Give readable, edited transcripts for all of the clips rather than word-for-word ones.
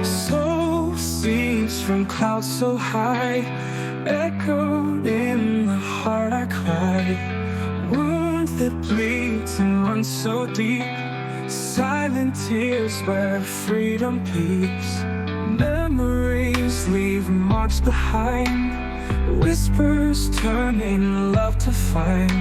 Soul seeds from clouds so high, echoed in the heart I cried. Wound that bleeds and runs so deep, silent tears where freedom peeps. Memories leave marks behind, whispers turning love to find.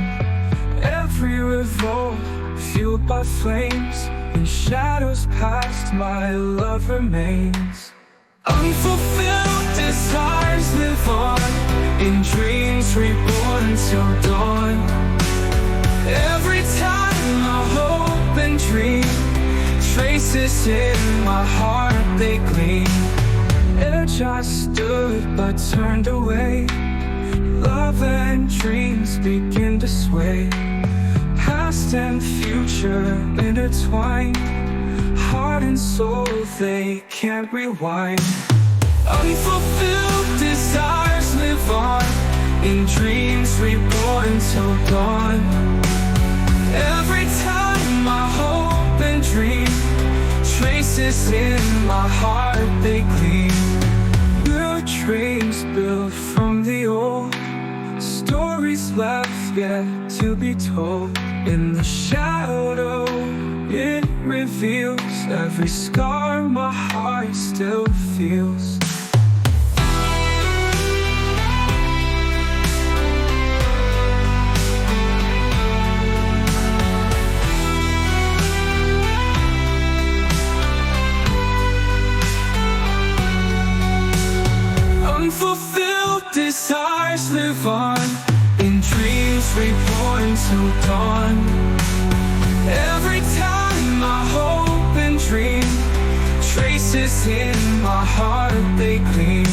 Every revolt fueled by flames, in shadows past my love remains. Unfulfilled desires live on, in dreams reborn till dawn. Every time I hope and dream, traces in my heart they gleam. Edge I stood but turned away, love and dreams begin to sway. Past and future intertwined, heart and soul they can't rewind. Unfulfilled desires live on, in dreams reborn till dawn. Every time I hope and dream, traces in my heart they gleam. New dreams built from the old, stories left yet to be told. In the shadow, it reveals every scar my heart still feels. Unfulfilled desires live on, in dreams reborn till dawn. Every time I hope and dream, traces in my heart they gleam.